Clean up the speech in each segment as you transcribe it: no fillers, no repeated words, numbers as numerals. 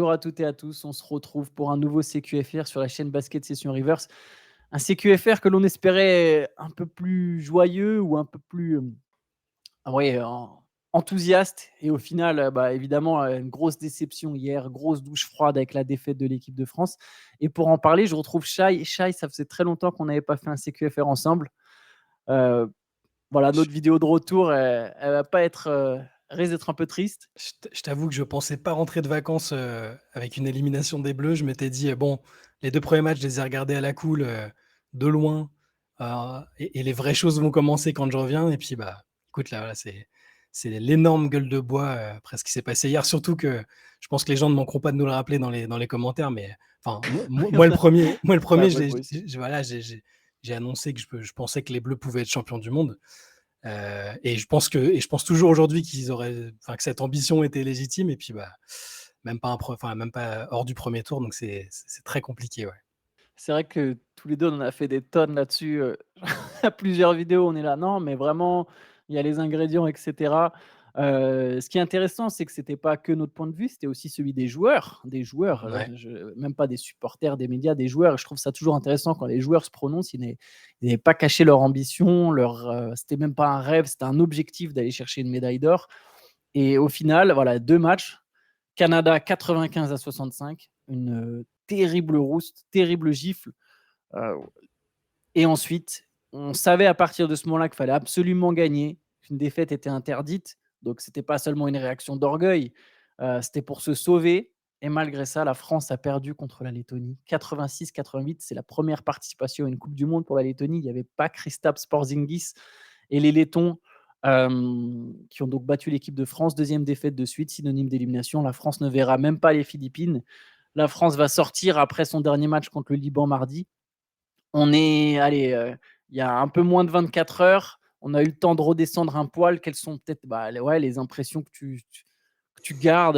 bonjour à toutes et à tous. On se retrouve pour un nouveau CQFR sur la chaîne Basket Session Reverse. Un CQFR que l'on espérait un peu plus joyeux ou un peu plus ouais, enthousiaste. Et au final, évidemment, une grosse déception hier, grosse douche froide avec la défaite de l'équipe de France. Et pour en parler, je retrouve Shai. Shai, ça faisait très longtemps qu'on n'avait pas fait un CQFR ensemble. Euh, voilà, Je notre vidéo de retour, elle va pas être, risque d'être un peu triste. je t'avoue que je pensais pas rentrer de vacances avec une élimination des Bleus. Je m'étais dit, bon, les 2 premiers matchs, je les ai regardés à la cool, de loin, et les vraies choses vont commencer quand je reviens. Et puis, bah, écoute, là, voilà, c'est l'énorme gueule de bois après ce qui s'est passé hier. Surtout que je pense que les gens ne manqueront pas de nous le rappeler dans les commentaires. Mais enfin, Oui, moi, le premier, bah, je ouais, moi aussi. voilà, j'ai annoncé que je pensais que les Bleus pouvaient être champions du monde. Et je pense toujours aujourd'hui que cette ambition était légitime. Et puis, bah, même pas hors du premier tour. Donc, c'est très compliqué, ouais. C'est vrai que tous les 2 on en a fait des tonnes là-dessus, à plusieurs vidéos, on est là: «Non, mais vraiment, il y a les ingrédients et cetera». Ce qui est intéressant, c'est que c'était pas que notre point de vue, c'était aussi celui des joueurs, Ouais. je même pas des supporters, des médias, des joueurs. Je trouve ça toujours intéressant quand les joueurs se prononcent. Ils n'avaient pas caché leur ambition, c'était même pas un rêve, c'était un objectif d'aller chercher une médaille d'or. Et au final, voilà, 2 matchs, Canada 95-65, une, terrible rouste, terrible gifle. Heu et ensuite, on savait à partir de ce moment-là qu'il fallait absolument gagner, qu'une défaite était interdite. Donc c'était pas seulement une réaction d'orgueil, c'était pour se sauver. Et malgré ça, la France a perdu contre la Lettonie 86-88. C'est la première participation à une coupe du monde pour la Lettonie. Il n'y avait pas Kristaps Porzingis et les Lettons, qui ont donc battu l'équipe de France. Deuxième défaite de suite, synonyme d'élimination. La France ne verra même pas les Philippines. La France va sortir après son dernier match contre le Liban mardi. On est allez, il y a un peu moins de 24 heures. On a eu le temps de redescendre un poil. Quelles sont peut-être, les impressions que tu gardes,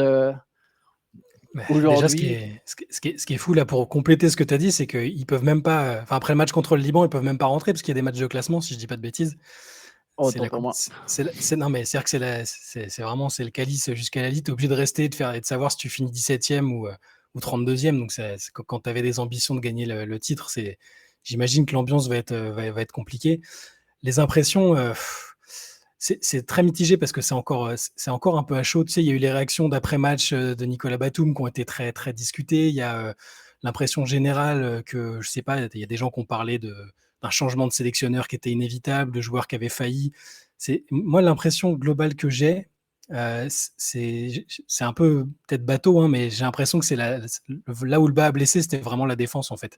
Bah, déjà, aujourd'hui? ce qui est fou là, pour compléter ce que tu as dit, c'est qu'ils peuvent même pas, enfin, après le match contre le Liban, ils peuvent même pas rentrer parce qu'il y a des matchs de classement, si je dis pas de bêtises. Oh, C'est autant la pour coupe, moi. non, mais c'est-à-dire que c'est vraiment, c'est le calice jusqu'à la lit. Tu es obligé de rester, et de savoir si tu finis 17e ou 32e. Donc, quand tu avais des ambitions de gagner le titre, j'imagine que l'ambiance va être compliquée. Les impressions, c'est très mitigé parce que c'est encore un peu à chaud. Tu sais, il y a eu les réactions d'après-match de Nicolas Batum qui ont été très, très discutées. Il y a l'impression générale que, je sais pas, il y a des gens qui ont parlé d'un changement de sélectionneur qui était inévitable, de joueurs qui avaient failli. Moi, l'impression globale que j'ai, c'est un peu peut-être bateau, hein, mais j'ai l'impression que là où le bas a blessé, c'était vraiment la défense, en fait.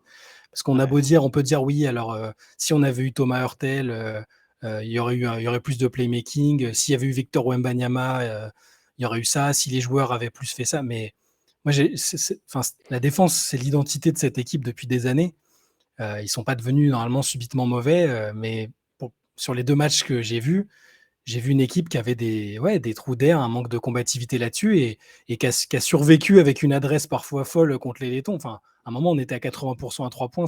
Parce qu'on a Ouais. beau dire, on peut dire oui, alors si on avait eu Thomas Hurtel, il y aurait plus de playmaking. S'il y avait eu Victor Wembanyama, il y aurait eu ça. Si les joueurs avaient plus fait ça. Mais moi, enfin, la défense, c'est l'identité de cette équipe depuis des années. Ils sont pas devenus normalement subitement mauvais, mais sur les 2 matchs que j'ai vu une équipe qui avait des trous d'air, un manque de combativité là-dessus et qui a survécu avec une adresse parfois folle contre les Lettons. Enfin, à un moment, on était à 80% à 3 points.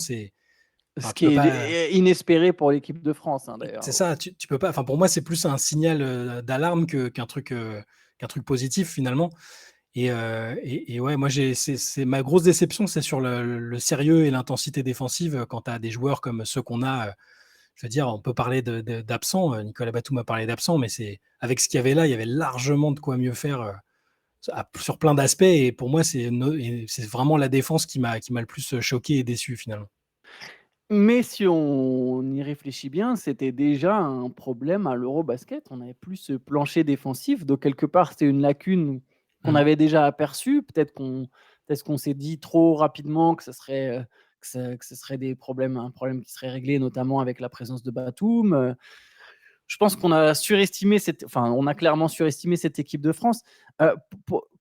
Enfin, Ce tu qui peux pas. est inespéré pour l'équipe de France, hein, d'ailleurs. C'est ça, tu peux pas. Enfin, pour moi, c'est plus un signal d'alarme qu'un truc positif finalement. Et ouais, moi, c'est ma grosse déception, c'est sur le sérieux et l'intensité défensive quand tu as des joueurs comme ceux qu'on a. Je veux dire, on peut parler d'absents. Nicolas Batum a parlé d'absents, mais avec ce qu'il y avait là, il y avait largement de quoi mieux faire sur plein d'aspects. Et pour moi, c'est vraiment la défense qui m'a le plus choqué et déçu finalement. Mais si on y réfléchit bien, c'était déjà un problème à l'Eurobasket. On n'avait plus ce plancher défensif, donc quelque part, c'était une lacune qu'on Mm. avait déjà aperçue. Peut-être qu'on s'est dit trop rapidement que ce serait un problème qui serait réglé, notamment avec la présence de Batum. Je pense qu'on a surestimé on a clairement surestimé cette équipe de France.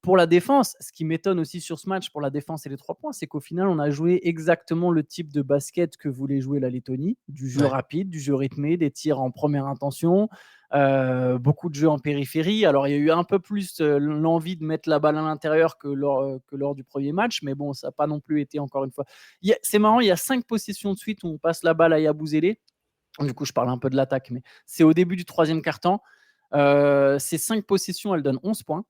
Pour la défense, ce qui m'étonne aussi sur ce match pour la défense et les 3 points, c'est qu'au final, on a joué exactement le type de basket que voulait jouer la Lettonie, du jeu Ouais. rapide, du jeu rythmé, des tirs en première intention, beaucoup de jeux en périphérie. Alors, il y a eu un peu plus l'envie de mettre la balle à l'intérieur que lors du premier match, mais bon, ça n'a pas non plus été encore une fois. C'est marrant, il y a 5 possessions de suite où on passe la balle à Yabusele. Du coup, je parle un peu de l'attaque, mais c'est au début du troisième quart-temps. Ces 5 possessions, elles donnent 11 points.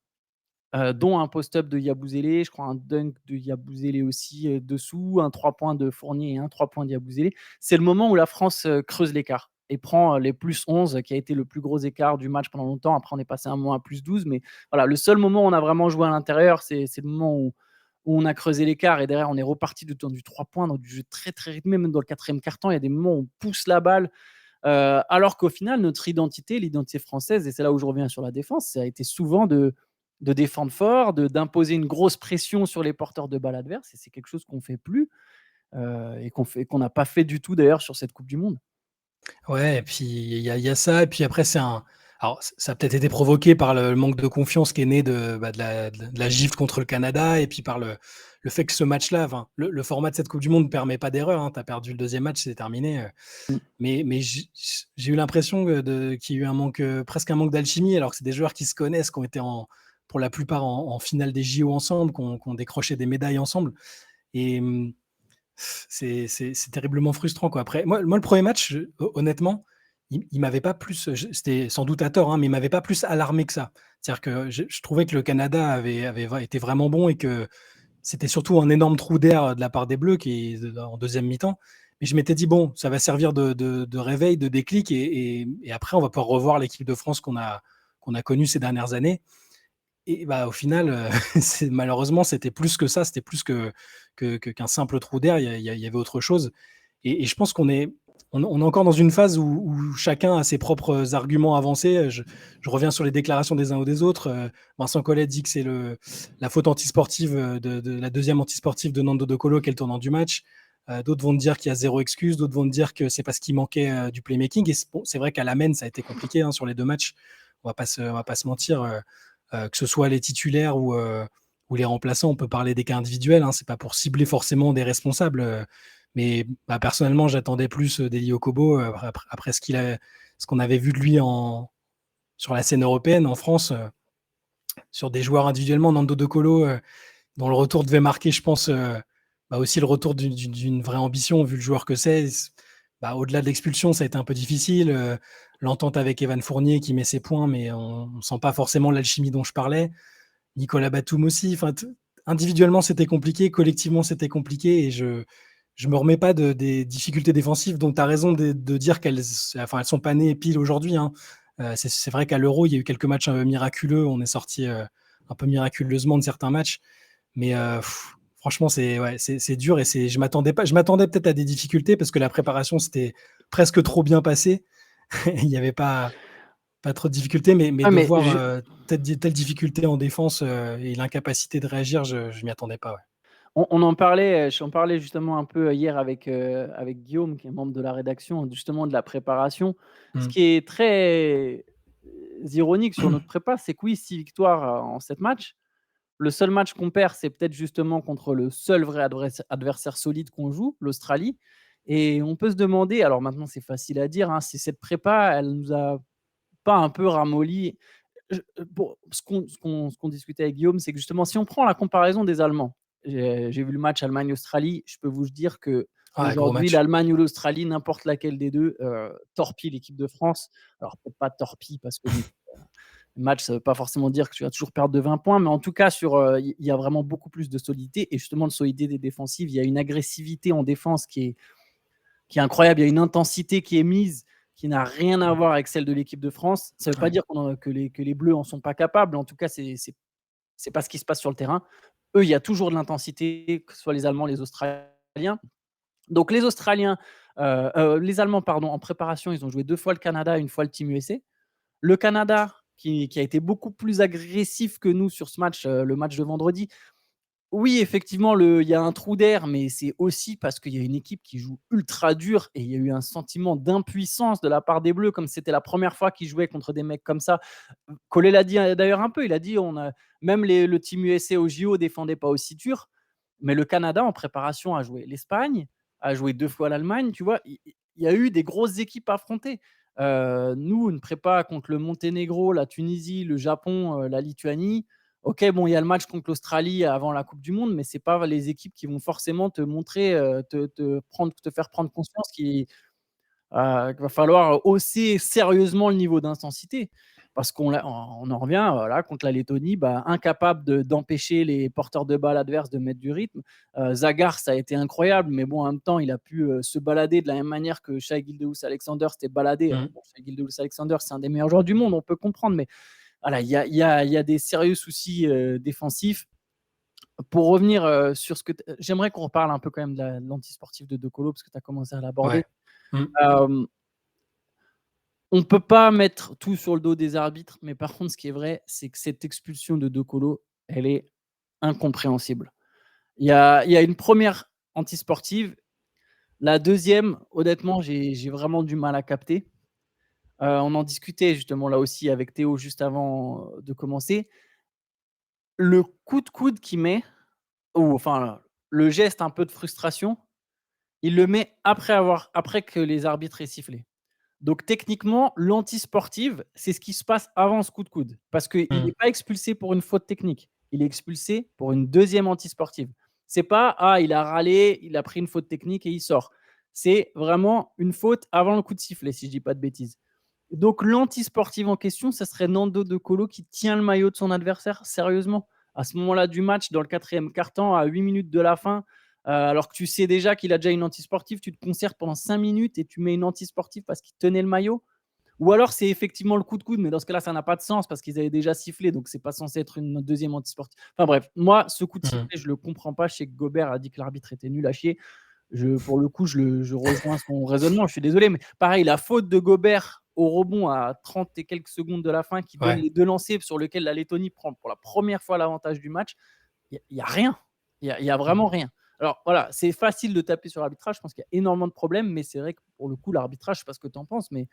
dont un post-up de Yabusele, je crois un dunk de Yabusele aussi dessous, un 3 points de Fournier et un 3 points de Yabusele. C'est le moment où la France creuse l'écart et prend les plus 11, qui a été le plus gros écart du match pendant longtemps. Après, on est passé un moment à plus 12, mais voilà, le seul moment où on a vraiment joué à l'intérieur, c'est le moment où on a creusé l'écart et derrière, on est reparti dans du 3 points, dans du jeu très, très rythmé. Même dans le quatrième quart-temps, il y a des moments où on pousse la balle. Alors qu'au final, notre identité, l'identité française, et c'est là où je reviens sur la défense, ça a été souvent de défendre fort, d'imposer une grosse pression sur les porteurs de balles adverses. Et c'est quelque chose qu'on ne fait plus et qu'on n'a pas fait du tout d'ailleurs sur cette Coupe du Monde. Ouais et puis il y a ça et puis après c'est un alors ça a peut-être été provoqué par le manque de confiance qui est né de la gifle contre le Canada et puis par le fait que ce match-là, enfin, le format de cette coupe du monde ne permet pas d'erreur, hein. Tu as perdu le deuxième match, c'est terminé, Mm. mais j'ai eu l'impression, qu'il y a eu un manque, presque un manque d'alchimie alors que c'est des joueurs qui se connaissent, qui ont été pour la plupart en finale des JO ensemble, qui ont décroché des médailles ensemble et c'est terriblement frustrant, quoi. Après, moi, le premier match, honnêtement, il m'avait pas plus, c'était sans doute à tort, hein, mais il m'avait pas plus alarmé que ça. C'est-à-dire que je trouvais que le Canada avait été vraiment bon et que c'était surtout un énorme trou d'air de la part des Bleus en deuxième mi-temps. Mais je m'étais dit: «Bon, ça va servir de réveil, de déclic et après on va pouvoir revoir l'équipe de France qu'on a connue ces dernières années». Et bah, au final, malheureusement, c'était plus que ça, c'était plus qu'un simple trou d'air, il y avait autre chose et je pense qu'on est encore dans une phase où chacun a ses propres arguments avancés. Je reviens sur les déclarations des uns ou des autres. Vincent Collet dit que c'est la faute antisportive, de la deuxième antisportive de Nando De Colo qui est le tournant du match. D'autres vont te dire qu'il y a zéro excuse, d'autres vont te dire que c'est parce qu'il manquait, du playmaking et c'est vrai qu'à la main, ça a été compliqué, hein, sur les 2 matchs. On va pas se mentir, que ce soit les titulaires ou les remplaçants, on peut parler des cas individuels, hein, c'est pas pour cibler forcément des responsables, mais bah, personnellement, j'attendais plus d'Eli Okobo après ce qu'on avait vu de lui sur la scène européenne en France, sur des joueurs individuellement, Nando De Colo, dont le retour devait marquer, je pense, bah, aussi le retour d'une vraie ambition, vu le joueur que c'est. Bah, au-delà de l'expulsion, ça a été un peu difficile. L'entente avec Evan Fournier qui met ses points, mais on ne sent pas forcément l'alchimie dont je parlais. Nicolas Batum aussi. Enfin, individuellement, c'était compliqué. Collectivement, c'était compliqué. Et je me remets pas des difficultés défensives dont tu as raison de dire elles sont pas nées pile aujourd'hui, hein. C'est vrai qu'à l'Euro, il y a eu quelques matchs miraculeux. On est sorti un peu miraculeusement de certains matchs. Mais franchement, c'est dur et je m'attendais peut-être à des difficultés parce que la préparation s'était presque trop bien passée. Il n'y avait pas trop de difficultés, mais Ah, de mais voir telle difficulté en défense et l'incapacité de réagir, je ne m'y attendais pas. Ouais. on en parlait, j'en parlais justement un peu hier avec Guillaume, qui est membre de la rédaction, justement de la préparation. Ce Mm. qui est très ironique sur notre prépa, c'est que oui, 6 victoires en 7 matchs. Le seul match qu'on perd, c'est peut-être justement contre le seul vrai adversaire solide qu'on joue, l'Australie. Et on peut se demander, alors maintenant c'est facile à dire, hein, si cette prépa, elle nous a pas un peu ramolli. Bon, ce qu'on discutait avec Guillaume, c'est que justement, si on prend la comparaison des Allemands, j'ai vu le match Allemagne-Australie, je peux vous dire que Ah, gros aujourd'hui, match. l'Allemagne ou l'Australie, n'importe laquelle des deux, torpille l'équipe de France. Alors peut-être pas torpille parce que bon, le match, ça ne veut pas forcément dire que tu vas toujours perdre de 20 points, mais en tout cas, il y a vraiment beaucoup plus de solidité. Et justement, de solidité des défensives, il y a une agressivité en défense qui est incroyable. Il y a une intensité qui est mise qui n'a rien à voir avec celle de l'équipe de France. Ça ne veut pas Ouais. dire que les Bleus en sont pas capables. En tout cas, c'est pas ce qui se passe sur le terrain. Eux, il y a toujours de l'intensité, que ce soit les Allemands, les Australiens. Donc les Allemands, pardon, en préparation, ils ont joué 2 fois le Canada, une fois le Team USA. Le Canada, qui a été beaucoup plus agressif que nous sur ce match, le match de vendredi. Oui, effectivement, il y a un trou d'air, mais c'est aussi parce qu'il y a une équipe qui joue ultra dur et il y a eu un sentiment d'impuissance de la part des Bleus, comme c'était la première fois qu'ils jouaient contre des mecs comme ça. Collet l'a dit d'ailleurs un peu, il a dit même le Team USA au JO défendait pas aussi dur, mais le Canada en préparation a joué l'Espagne, a joué 2 fois l'Allemagne, tu vois? Il y a eu des grosses équipes à affronter. Nous, une prépa contre le Monténégro, la Tunisie, le Japon, la Lituanie. OK, bon, il y a le match contre l'Australie avant la coupe du monde, mais c'est pas les équipes qui vont forcément te montrer, te faire prendre conscience qu'il va falloir hausser sérieusement le niveau d'intensité. parce on en revient, voilà, contre la Lettonie, incapable d'empêcher les porteurs de balles adverses de mettre du rythme. Zagar, ça a été incroyable, mais bon, en même temps, il a pu se balader de la même manière que Shai Gilgeous-Alexander s'était baladé. Mmh. Bon, Shai Gilgeous-Alexander, c'est un des meilleurs joueurs du monde, on peut comprendre, mais voilà, il y a des sérieux soucis défensifs. Pour revenir sur ce que j'aimerais qu'on reparle un peu quand même de l'antisportif de De Colo, parce que tu as commencé à l'aborder. Ouais. Mmh. Euh, on ne peut pas mettre tout sur le dos des arbitres, mais par contre, ce qui est vrai, c'est que cette expulsion de De Colo, elle est incompréhensible. Il y a une première antisportive. La deuxième, honnêtement, j'ai vraiment du mal à capter. On en discutait justement là aussi avec Théo juste avant de commencer. Le coup de coude qu'il met, ou enfin le geste un peu de frustration, il le met après que les arbitres aient sifflé. Donc techniquement, l'antisportive, c'est ce qui se passe avant ce coup de coude. Parce qu'il Mmh. n'est pas expulsé pour une faute technique. Il est expulsé pour une deuxième antisportive. C'est pas, ah, il a râlé, il a pris une faute technique et il sort. C'est vraiment une faute avant le coup de sifflet, si je dis pas de bêtises. Donc l'antisportive en question, ça serait Nando De Colo qui tient le maillot de son adversaire, sérieusement. À ce moment-là du match, dans le quatrième quart-temps, à 8 minutes de la fin, alors que tu sais déjà qu'il a déjà une antisportive, tu te concertes pendant 5 minutes et tu mets une antisportive parce qu'il tenait le maillot. Ou alors c'est effectivement le coup de coude, mais dans ce cas-là, ça n'a pas de sens parce qu'ils avaient déjà sifflé, donc c'est pas censé être une deuxième antisportive. Enfin bref, moi, ce coup de Mmh. sifflet, je le comprends pas. Je sais que Gobert a dit que l'arbitre était nul à chier. Pour le coup, je rejoins son raisonnement. Je suis désolé, mais pareil, la faute de Gobert au rebond à 30 et quelques secondes de la fin qui donne Ouais. les deux lancers sur lesquels la Lettonie prend pour la première fois l'avantage du match, il y a rien. Il y a Mmh. vraiment rien. Alors voilà, c'est facile de taper sur l'arbitrage. Je pense qu'il y a énormément de problèmes, mais c'est vrai que pour le coup, l'arbitrage, je sais pas ce que tu en penses, mais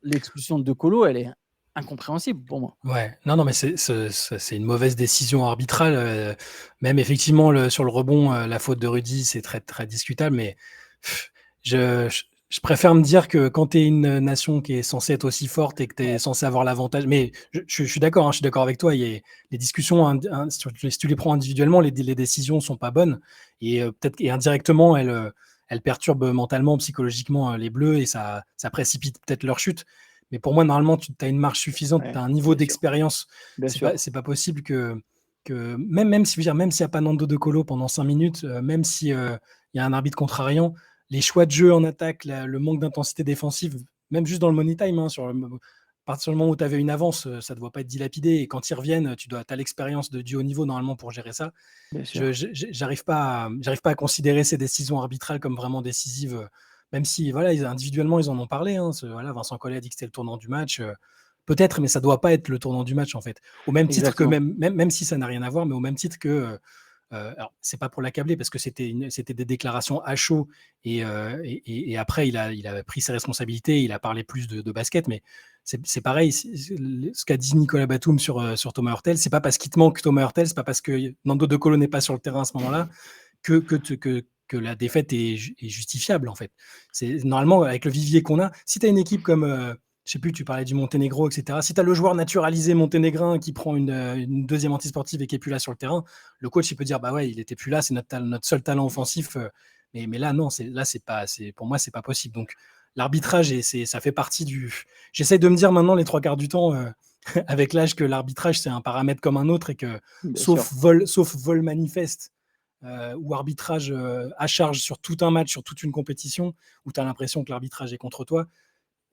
l'expulsion de Colo, elle est incompréhensible pour moi. Ouais, non, non, mais c'est une mauvaise décision arbitrale. Même effectivement, sur le rebond, la faute de Rudy, c'est très, très discutable. Mais pff, je préfère me dire que quand tu es une nation qui est censée être aussi forte et que tu es Ouais, censé avoir l'avantage. Mais je suis d'accord, hein, je suis d'accord avec toi. Les discussions, si tu les prends individuellement, les décisions sont pas bonnes. Et peut-être et indirectement, elles perturbent mentalement, psychologiquement les Bleus et ça précipite peut-être leur chute. Mais pour moi, normalement, tu as une marge suffisante, tu ouais, as un niveau bien sûr, d'expérience. bien sûr. C'est pas possible que même si, je veux dire, même s'il n'y a pas Nando De Colo pendant 5 minutes, même si il y a un arbitre contrariant, les choix de jeu en attaque, le manque d'intensité défensive, même juste dans le money time, hein, à partir du moment où tu avais une avance, ça ne doit pas être dilapidé. Et quand ils reviennent, tu as l'expérience du haut niveau normalement pour gérer ça. Bien sûr. J'arrive pas à considérer ces décisions arbitrales comme vraiment décisives, même si voilà, individuellement, ils en ont parlé. Hein, voilà, Vincent Collet a dit que c'était le tournant du match. Peut-être, mais ça ne doit pas être le tournant du match, en fait. Au même titre que, Exactement. même si ça n'a rien à voir, mais au même titre que. Alors, c'est pas pour l'accabler parce que c'était des déclarations à chaud et après il a pris ses responsabilités, il a parlé plus de basket, mais c'est pareil. Ce qu'a dit Nicolas Batum sur Thomas Hurtel, c'est pas parce qu'il te manque Thomas Hurtel, c'est pas parce que Nando De Colo n'est pas sur le terrain à ce moment-là que la défaite est justifiable en fait. C'est normalement avec le vivier qu'on a. Si tu as une équipe comme je sais plus, tu parlais du Monténégro, etc. Si tu as le joueur naturalisé monténégrin qui prend une deuxième antisportive et qui est plus là sur le terrain, le coach il peut dire bah ouais, il était plus là, c'est notre seul talent offensif. Mais là non, pour moi c'est pas possible. Donc l'arbitrage ça fait partie du. J'essaie de me dire maintenant les trois quarts du temps avec l'âge que l'arbitrage c'est un paramètre comme un autre et que Bien sûr. sauf vol manifeste ou arbitrage à charge sur tout un match, sur toute une compétition, où tu as l'impression que l'arbitrage est contre toi,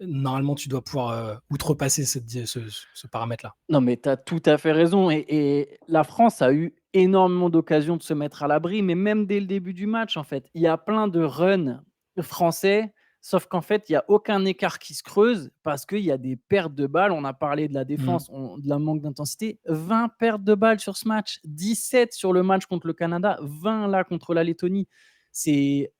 normalement, tu dois pouvoir outrepasser ce paramètre-là. Non, mais tu as tout à fait raison et la France a eu énormément d'occasions de se mettre à l'abri, mais même dès le début du match, en fait. Il y a plein de runs français, sauf qu'en fait, il y a aucun écart qui se creuse parce qu'il y a des pertes de balles. On a parlé de la Mmh. défense, de la manque d'intensité. 20 pertes de balles sur ce match, 17 sur le match contre le Canada, 20 là contre la Lettonie. C'est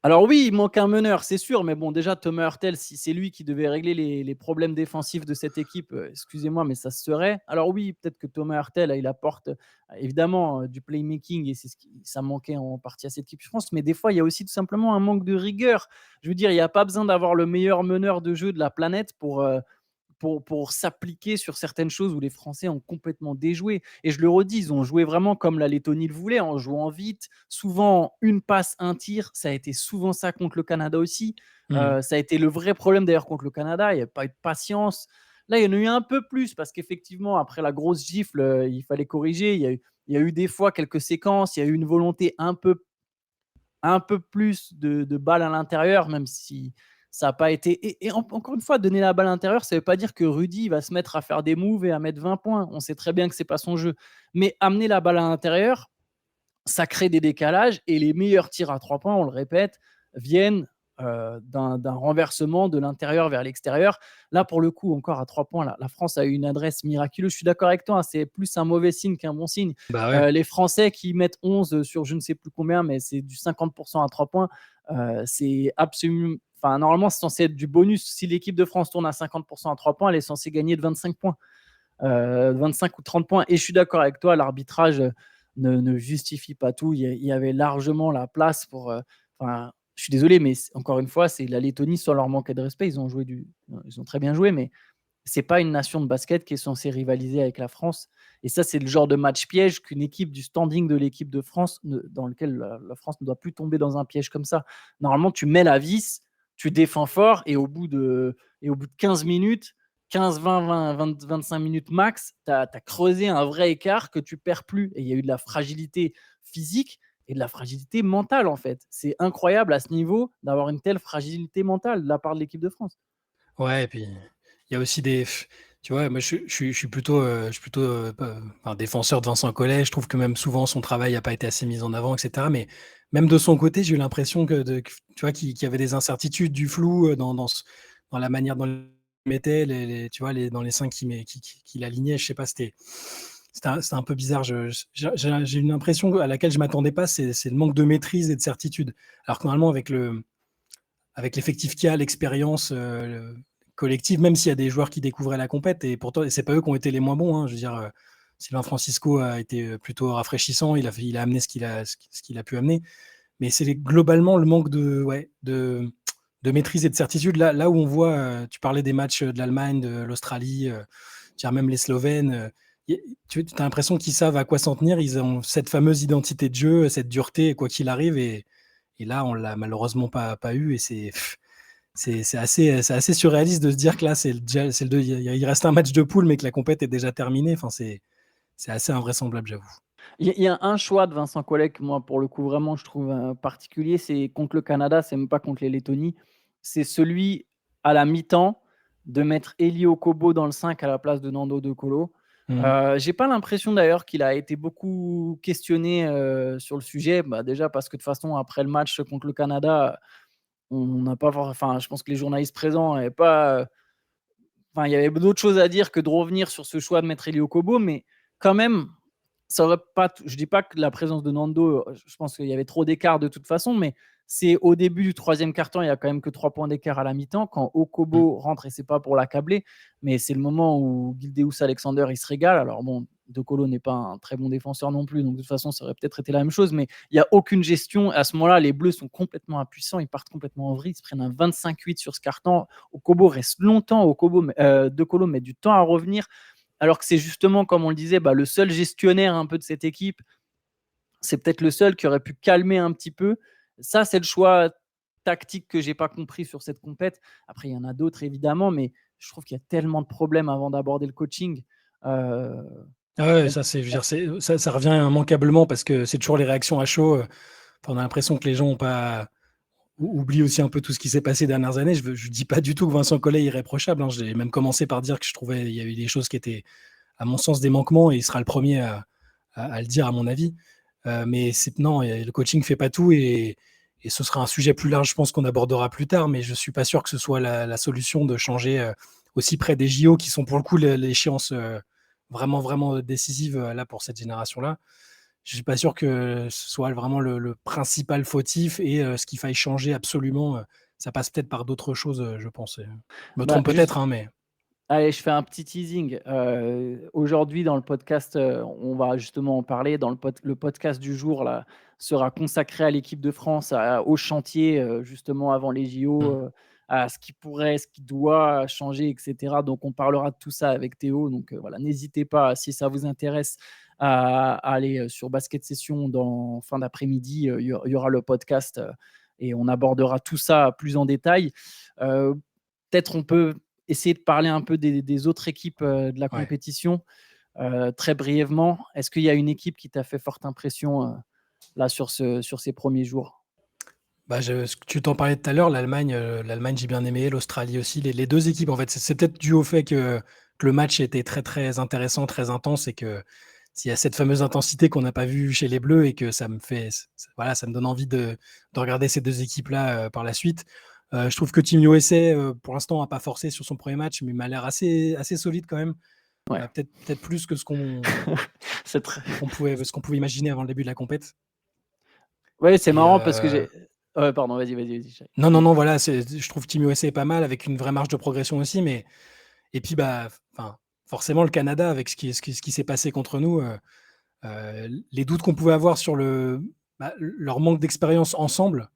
Alors oui, il manque un meneur, c'est sûr, mais bon, déjà, Thomas Hurtel, si c'est lui qui devait régler les problèmes défensifs de cette équipe, excusez-moi, mais ça se serait. Alors oui, peut-être que Thomas Hurtel, il apporte évidemment du playmaking et ça manquait en partie à cette équipe, je pense, mais des fois, il y a aussi tout simplement un manque de rigueur. Je veux dire, il n'y a pas besoin d'avoir le meilleur meneur de jeu de la planète pour s'appliquer sur certaines choses où les Français ont complètement déjoué. Et je le redis, ils ont joué vraiment comme la Lettonie le voulait, en jouant vite, souvent une passe, un tir. Ça a été souvent ça contre le Canada aussi. Mmh. Ça a été le vrai problème d'ailleurs contre le Canada. Il n'y a pas eu de patience. Là, il y en a eu un peu plus parce qu'effectivement, après la grosse gifle, il fallait corriger. Il y a eu des fois quelques séquences, il y a eu une volonté un peu plus de balles à l'intérieur, même si ça n'a pas été. Et encore une fois, donner la balle à l'intérieur, ça ne veut pas dire que Rudy va se mettre à faire des moves et à mettre 20 points. On sait très bien que ce n'est pas son jeu. Mais amener la balle à l'intérieur, ça crée des décalages et les meilleurs tirs à 3 points, on le répète, viennent d'un renversement de l'intérieur vers l'extérieur. Là, pour le coup, encore à 3 points, la France a eu une adresse miraculeuse. Je suis d'accord avec toi, hein, c'est plus un mauvais signe qu'un bon signe. Bah ouais. Les Français qui mettent 11 sur je ne sais plus combien, mais c'est du 50% à 3 points. C'est absolument. Enfin, normalement, c'est censé être du bonus. Si l'équipe de France tourne à 50% à 3 points, elle est censée gagner de 25 points. 25 ou 30 points. Et je suis d'accord avec toi, l'arbitrage ne justifie pas tout. Il y avait largement la place pour. Je suis désolé, mais encore une fois, c'est la Lettonie sans leur manquer de respect. Ils ont très bien joué, mais c'est pas une nation de basket qui est censée rivaliser avec la France. Et ça, c'est le genre de match piège qu'une équipe du standing de l'équipe de France, dans lequel la France ne doit plus tomber dans un piège comme ça. Normalement, tu mets la vis, tu défends fort, et au bout de 15 minutes, 15, 20, 20, 25 minutes max, tu as creusé un vrai écart que tu perds plus. Et il y a eu de la fragilité physique et de la fragilité mentale, en fait. C'est incroyable à ce niveau d'avoir une telle fragilité mentale de la part de l'équipe de France. Ouais, et puis il y a aussi des tu vois, moi je suis plutôt, enfin, défenseur de Vincent Collet. Je trouve que même souvent son travail n'a pas été assez mis en avant et cetera. Mais même de son côté, j'ai eu l'impression que tu vois, qu'il y avait des incertitudes, du flou, dans la manière dont il mettait tu vois, dans les 5 qu'il alignait. Je sais pas, c'était un peu bizarre. J'ai une impression à laquelle je m'attendais pas, c'est le manque de maîtrise et de certitude. Alors que normalement avec l'effectif qu'il y a, l'expérience collective, même s'il y a des joueurs qui découvraient la compète, et pourtant, c'est pas eux qui ont été les moins bons, hein. Je veux dire, Sylvain Francisco a été plutôt rafraîchissant, il a amené ce qu'il a pu amener, mais c'est globalement le manque de maîtrise et de certitude. Là où on voit, tu parlais des matchs de l'Allemagne, de l'Australie, même les Slovènes, tu as l'impression qu'ils savent à quoi s'en tenir, ils ont cette fameuse identité de jeu, cette dureté, quoi qu'il arrive, et là, on l'a malheureusement pas eu, et c'est assez surréaliste de se dire que là, il reste un match de poule, mais que la compète est déjà terminée. Enfin, c'est assez invraisemblable, j'avoue. Il y a un choix de Vincent Collet que moi, pour le coup, vraiment, je trouve particulier. C'est contre le Canada, c'est même pas contre les Lettonies. C'est celui à la mi-temps de mettre Eli Okobo dans le 5 à la place de Nando De Colo. J'ai pas l'impression d'ailleurs qu'il a été beaucoup questionné sur le sujet. Déjà parce que de toute façon, après le match contre le Canada, on n'a pas. Enfin, je pense que les journalistes présents n'avaient pas. Enfin, il y avait d'autres choses à dire que de revenir sur ce choix de mettre Eli Okobo, mais quand même, ça aurait pas. Je dis pas que la présence de Nando, je pense qu'il y avait trop d'écart de toute façon, mais c'est au début du troisième quart-temps, il y a quand même que 3 points d'écart à la mi-temps quand Okobo rentre, et c'est pas pour l'accabler, mais c'est le moment où Gildeus Alexander il se régale. Alors bon, De Colo n'est pas un très bon défenseur non plus, donc de toute façon ça aurait peut-être été la même chose, mais il n'y a aucune gestion. À ce moment-là, les Bleus sont complètement impuissants, ils partent complètement en vrille, ils se prennent un 25-8 sur ce quart-temps. Okobo reste longtemps, De Colo met du temps à revenir, alors que c'est justement, comme on le disait, le seul gestionnaire un peu de cette équipe. C'est peut-être le seul qui aurait pu calmer un petit peu. Ça, c'est le choix tactique que j'ai pas compris sur cette compète. Après, il y en a d'autres évidemment, mais je trouve qu'il y a tellement de problèmes avant d'aborder le coaching. Ah ouais, ça, je veux dire, ça revient immanquablement parce que c'est toujours les réactions à chaud. On a l'impression que les gens oublient aussi un peu tout ce qui s'est passé les dernières années. Je dis pas du tout que Vincent Collet est irréprochable, hein. J'ai même commencé par dire que je trouvais il y avait des choses qui étaient, à mon sens, des manquements, et il sera le premier à le dire, à mon avis. Mais non, le coaching fait pas tout, et ce sera un sujet plus large, je pense, qu'on abordera plus tard, mais je suis pas sûr que ce soit la solution de changer aussi près des JO, qui sont pour le coup l'échéance vraiment, vraiment décisive là pour cette génération-là. Je suis pas sûr que ce soit vraiment le principal fautif, et ce qu'il faille changer absolument. Ça passe peut-être par d'autres choses, je pense. Je me trompe peut-être, hein, mais. Allez, je fais un petit teasing. Aujourd'hui, dans le podcast, on va justement en parler. Le podcast du jour là, sera consacré à l'équipe de France, au chantier, justement avant les JO, à ce qui pourrait, ce qui doit changer, etc. Donc, on parlera de tout ça avec Théo. Donc, voilà, n'hésitez pas, si ça vous intéresse, à aller sur Basket Session dans fin d'après-midi. Il y aura le podcast et on abordera tout ça plus en détail. Peut-être on peut essayer de parler un peu des autres équipes de la Ouais. compétition très brièvement. Est-ce qu'il y a une équipe qui t'a fait forte impression là sur ces premiers jours? Bah, tu t'en parlais tout à l'heure, l'Allemagne, j'ai bien aimé, l'Australie aussi, les 2 équipes, en fait. C'est peut-être dû au fait que le match était très, très intéressant, très intense et que s'il y a cette fameuse intensité qu'on n'a pas vue chez les Bleus et que ça me fait voilà, ça me donne envie de regarder ces 2 équipes-là, par la suite. Je trouve que Team USA, pour l'instant, a pas forcé sur son premier match, mais m'a l'air assez solide quand même. Ouais, Peut-être plus que c'est très ce qu'on pouvait imaginer avant le début de la compète ouais, c'est et marrant parce que j'ai ouais, pardon, vas-y, non, je non, non, t'écoute. voilà, je trouve Team USA est pas mal avec une vraie marge de progression aussi, mais et puis, bah, enfin, forcément le Canada avec ce qui s'est passé contre nous, les doutes qu'on pouvait avoir sur leur manque d'expérience ensemble,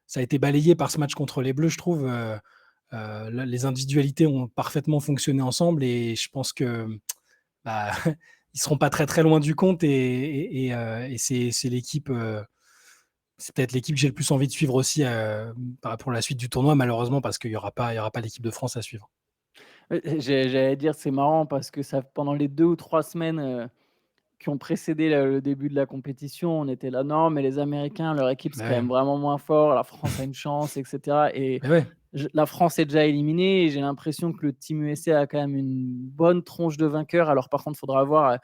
ça a été balayé par ce match contre les Bleus, je trouve, là, les individualités ont parfaitement fonctionné ensemble et je pense que, bah, ils seront pas très, très loin du compte et c'est l'équipe, c'est peut-être l'équipe que j'ai le plus envie de suivre aussi, pour la suite du tournoi malheureusement parce qu'il y aura pas l'équipe de France à suivre. J'allais dire, c'est marrant parce que ça pendant les 2 ou 3 semaines, qui ont précédé le début de la compétition, on était là: «Non, mais les Américains, leur équipe, c'est Bah, quand ouais, même vraiment moins fort, la France a une chance» et cetera et bah, ouais. la France est déjà éliminée et j'ai l'impression que le Team USA a quand même une bonne tronche de vainqueurs. Alors par contre, il faudra voir,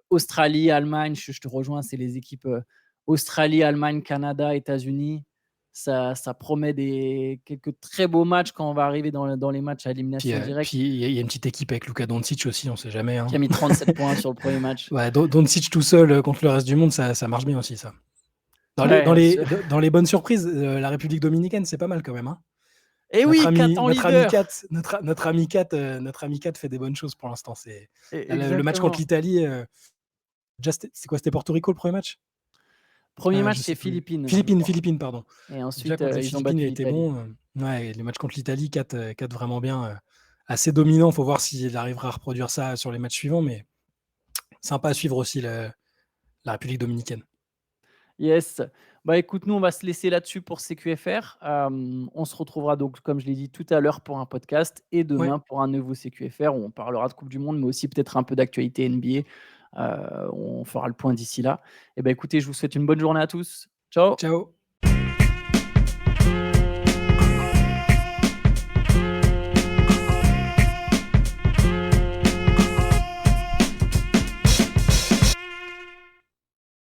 Australie, Allemagne, je te rejoins, c'est les équipes, Australie, Allemagne, Canada, États-Unis. Ça promet quelques très beaux matchs quand on va arriver dans les matchs à Puis, élimination puis directe. il y a une petite équipe avec Luka Doncic aussi, on sait jamais, Qui hein. a mis 37 points sur le premier match. Ouais, Doncic tout seul, contre le reste du monde, ça marche bien aussi ça. Ouais, Dans les bonnes surprises, la République dominicaine, c'est pas mal quand même, hein. et Notre oui, 4 ami en notre ami leader! Kat notre ami Kat fait des bonnes choses pour l'instant. Là, le match contre Exactement. l'Italie, déjà c'est quoi? C'était Porto Rico le premier match? Premier match, Je c'est sais plus. Philippines, je Philippines, crois Philippines, pardon. et Déjà ensuite, contre les ils ont Philippines, il battu était l'Italie. bon, ouais, et le match contre l'Italie, Kat vraiment bien, assez dominant. Faut voir s'il arrivera à reproduire ça sur les matchs suivants, mais sympa à suivre aussi la République dominicaine. Yes. Bah, écoute, nous, on va se laisser là-dessus pour CQFR. On se retrouvera donc, comme je l'ai dit tout à l'heure, pour un podcast et Ouais, demain pour un nouveau CQFR où on parlera de Coupe du Monde, mais aussi peut-être un peu d'actualité NBA. On fera le point d'ici là. Et ben, écoutez, je vous souhaite une bonne journée à tous. Ciao. ciao.